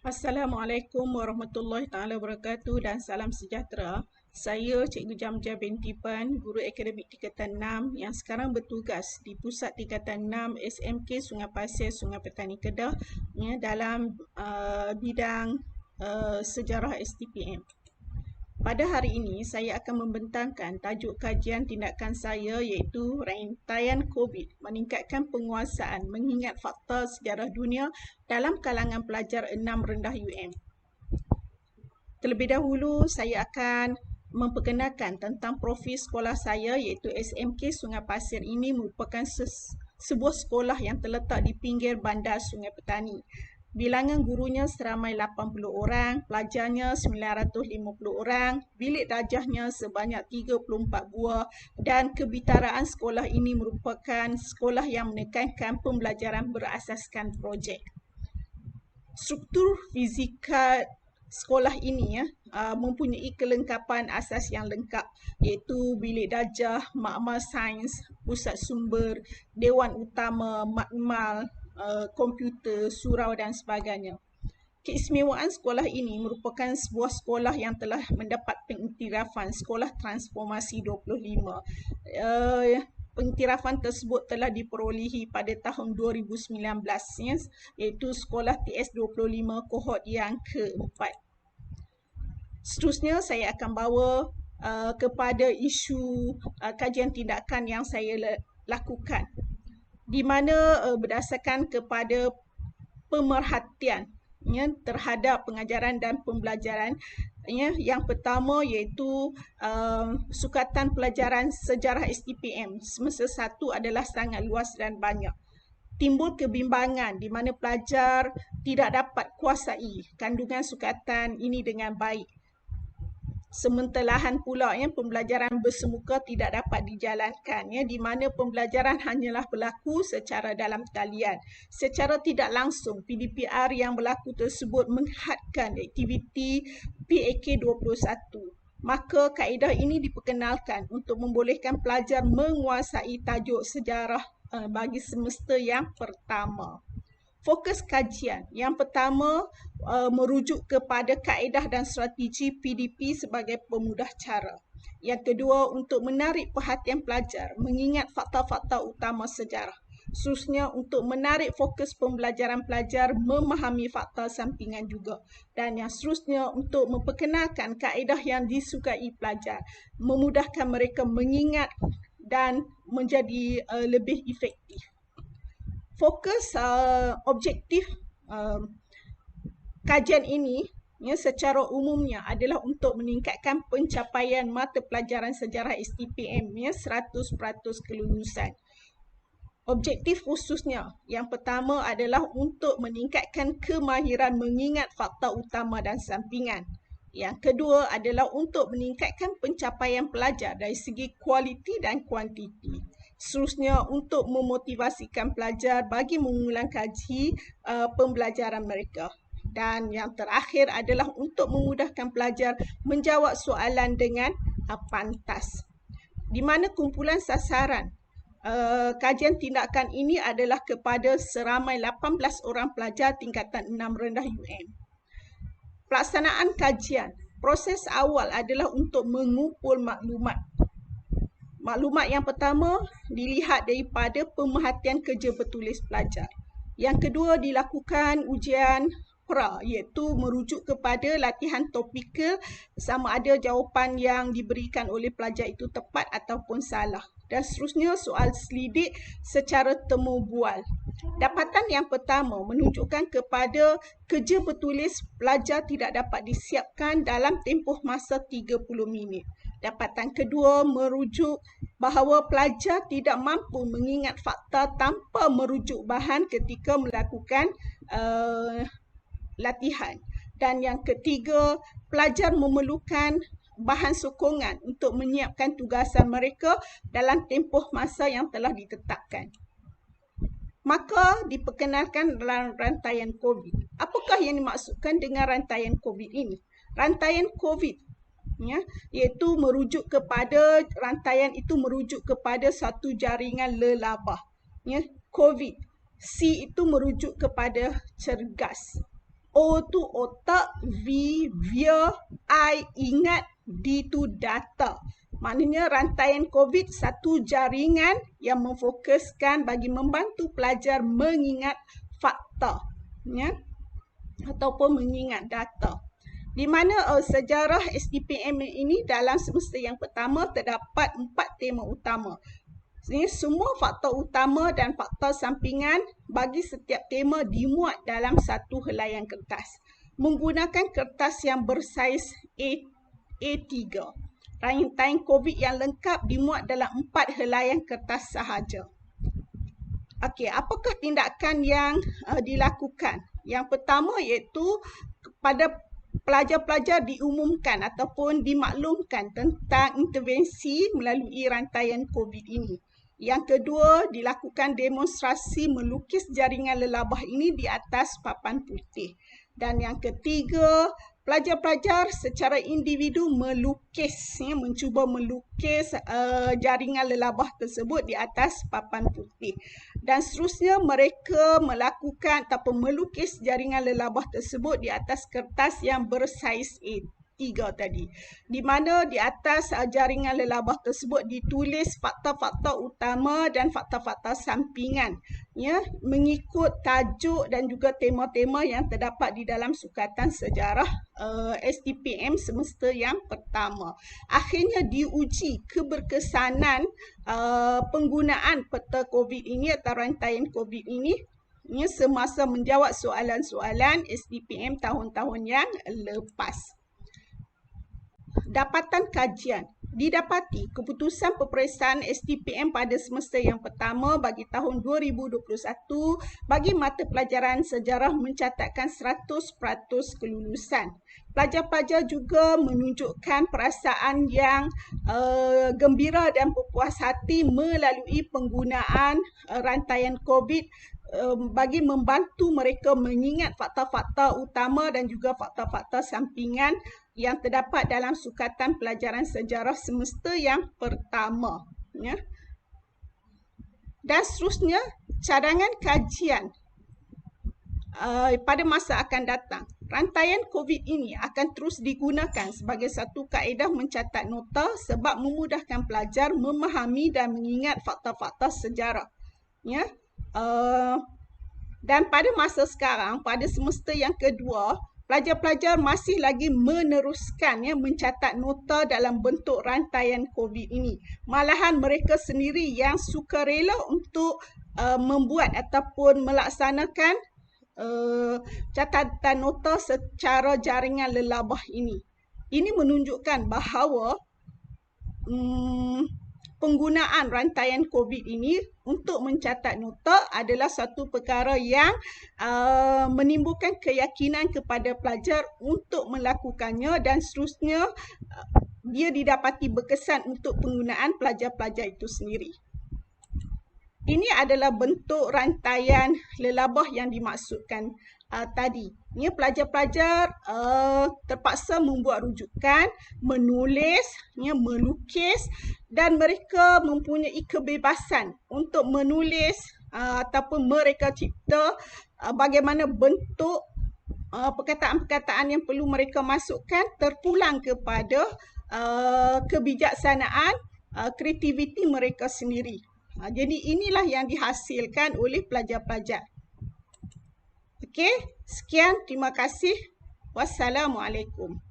Assalamualaikum warahmatullahi taala wabarakatuh dan salam sejahtera. Saya Cikgu Jamja binti Pan, Guru Akademik Tingkatan 6 yang sekarang bertugas di Pusat Tingkatan 6 SMK Sungai Pasir, Sungai Petani Kedah dalam bidang sejarah STPM. Pada hari ini, saya akan membentangkan tajuk kajian tindakan saya iaitu rantaian COVID meningkatkan penguasaan mengingat fakta sejarah dunia dalam kalangan pelajar 6 rendah UM. Terlebih dahulu, saya akan memperkenalkan tentang profil sekolah saya iaitu SMK Sungai Pasir. Ini merupakan sebuah sekolah yang terletak di pinggir bandar Sungai Petani. Bilangan gurunya seramai 80 orang, pelajarnya 950 orang, bilik darjahnya sebanyak 34 buah dan kebitaraan sekolah ini merupakan sekolah yang menekankan pembelajaran berasaskan projek. Struktur fizikal sekolah ini mempunyai kelengkapan asas yang lengkap iaitu bilik darjah, makmal sains, pusat sumber, dewan utama, makmal, komputer, surau dan sebagainya. Keistimewaan sekolah ini merupakan sebuah sekolah yang telah mendapat pengiktirafan Sekolah Transformasi 25. Pengiktirafan tersebut telah diperolehi pada tahun 2019 iaitu Sekolah TS25 kohort yang keempat. Seterusnya saya akan bawa kepada isu kajian tindakan yang saya lakukan di mana berdasarkan kepada pemerhatian terhadap pengajaran dan pembelajaran. Yang pertama iaitu sukatan pelajaran sejarah STPM semester 1 adalah sangat luas dan banyak. Timbul kebimbangan di mana pelajar tidak dapat kuasai kandungan sukatan ini dengan baik. Sementelahan pula pembelajaran bersemuka tidak dapat dijalankan di mana pembelajaran hanyalah berlaku secara dalam talian. Secara tidak langsung PDPR yang berlaku tersebut menghadkan aktiviti PAK 21. Maka kaedah ini diperkenalkan untuk membolehkan pelajar menguasai tajuk sejarah bagi semester yang pertama. Fokus kajian yang pertama merujuk kepada kaedah dan strategi PDP sebagai pemudah cara. Yang kedua, untuk menarik perhatian pelajar mengingat fakta-fakta utama sejarah. Seterusnya, untuk menarik fokus pembelajaran pelajar memahami fakta sampingan juga. Dan yang seterusnya, untuk memperkenalkan kaedah yang disukai pelajar, memudahkan mereka mengingat dan menjadi lebih efektif. Fokus objektif kajian ini secara umumnya adalah untuk meningkatkan pencapaian mata pelajaran sejarah STPM 100% kelulusan. Objektif khususnya yang pertama adalah untuk meningkatkan kemahiran mengingat fakta utama dan sampingan. Yang kedua adalah untuk meningkatkan pencapaian pelajar dari segi kualiti dan kuantiti. Seterusnya untuk memotivasikan pelajar bagi mengulang kaji pembelajaran mereka. Dan yang terakhir adalah untuk memudahkan pelajar menjawab soalan dengan pantas. Di mana kumpulan sasaran kajian tindakan ini adalah kepada seramai 18 orang pelajar tingkatan 6 rendah UM. Pelaksanaan kajian, proses awal adalah untuk mengumpul maklumat. Maklumat yang pertama dilihat daripada pemerhatian kerja bertulis pelajar. Yang kedua dilakukan ujian pra iaitu merujuk kepada latihan topikal sama ada jawapan yang diberikan oleh pelajar itu tepat ataupun salah. Dan seterusnya soal selidik secara temu bual. Dapatan yang pertama menunjukkan kepada kerja bertulis pelajar tidak dapat disiapkan dalam tempoh masa 30 minit. Dapatan kedua merujuk bahawa pelajar tidak mampu mengingat fakta tanpa merujuk bahan ketika melakukan latihan. Dan yang ketiga, pelajar memerlukan bahan sokongan untuk menyiapkan tugasan mereka dalam tempoh masa yang telah ditetapkan. Maka diperkenalkan dalam rantaian COVID. Apakah yang dimaksudkan dengan rantaian COVID ini? Rantaian COVID iaitu merujuk kepada rantaian itu merujuk kepada satu jaringan lelabah. COVID. C itu merujuk kepada cergas. O tu otak, V via, I ingat, D tu data. Maknanya rantaian COVID satu jaringan yang memfokuskan bagi membantu pelajar mengingat fakta, ya, ataupun mengingat data. Di mana sejarah STPM ini dalam semester yang pertama terdapat 4 tema utama. Ini semua faktor utama dan faktor sampingan bagi setiap tema dimuat dalam satu helaian kertas. Menggunakan kertas yang bersaiz A3. Rantaian COVID yang lengkap dimuat dalam 4 helaian kertas sahaja. Okey, apakah tindakan yang dilakukan? Yang pertama iaitu kepada pelajar-pelajar diumumkan ataupun dimaklumkan tentang intervensi melalui rantaian COVID ini. Yang kedua, dilakukan demonstrasi melukis jaringan lelabah ini di atas papan putih. Dan yang ketiga, pelajar-pelajar secara individu melukis, mencuba melukis jaringan lelabah tersebut di atas papan putih. Dan seterusnya mereka melakukan ataupun melukis jaringan lelabah tersebut di atas kertas yang bersaiz A3 tadi. Di mana di atas jaringan lelabah tersebut ditulis fakta-fakta utama dan fakta-fakta sampingan, ya, mengikut tajuk dan juga tema-tema yang terdapat di dalam sukatan sejarah STPM semester yang pertama. Akhirnya diuji keberkesanan penggunaan peta COVID ini atau rantaian COVID ini, ya, semasa menjawab soalan-soalan STPM tahun-tahun yang lepas. Dapatan kajian. Didapati keputusan peperiksaan STPM pada semester yang pertama bagi tahun 2021 bagi mata pelajaran sejarah mencatatkan 100% kelulusan. Pelajar-pelajar juga menunjukkan perasaan yang gembira dan berpuas hati melalui penggunaan rantaian COVID bagi membantu mereka mengingat fakta-fakta utama dan juga fakta-fakta sampingan yang terdapat dalam sukatan pelajaran sejarah semester yang pertama, ya. Dan seterusnya, cadangan kajian pada masa akan datang. Rantaian COVID ini akan terus digunakan sebagai satu kaedah mencatat nota sebab memudahkan pelajar memahami dan mengingat fakta-fakta sejarah, ya. Dan pada masa sekarang, pada semester yang kedua, pelajar-pelajar masih lagi meneruskan, ya, mencatat nota dalam bentuk rantaian COVID ini. Malahan mereka sendiri yang sukarela untuk membuat ataupun melaksanakan catatan nota secara jaringan lelabah ini. Ini menunjukkan bahawa penggunaan rantaian COVID ini untuk mencatat nota adalah satu perkara yang menimbulkan keyakinan kepada pelajar untuk melakukannya dan seterusnya dia didapati berkesan untuk penggunaan pelajar-pelajar itu sendiri. Ini adalah bentuk rantaian lelabah yang dimaksudkan tadi. Ini pelajar-pelajar terpaksa membuat rujukan, menulis, melukis dan mereka mempunyai kebebasan untuk menulis ataupun mereka cipta bagaimana bentuk perkataan-perkataan yang perlu mereka masukkan terpulang kepada kebijaksanaan, kreativiti mereka sendiri. Jadi inilah yang dihasilkan oleh pelajar-pelajar. Okey, sekian, terima kasih. Wassalamualaikum.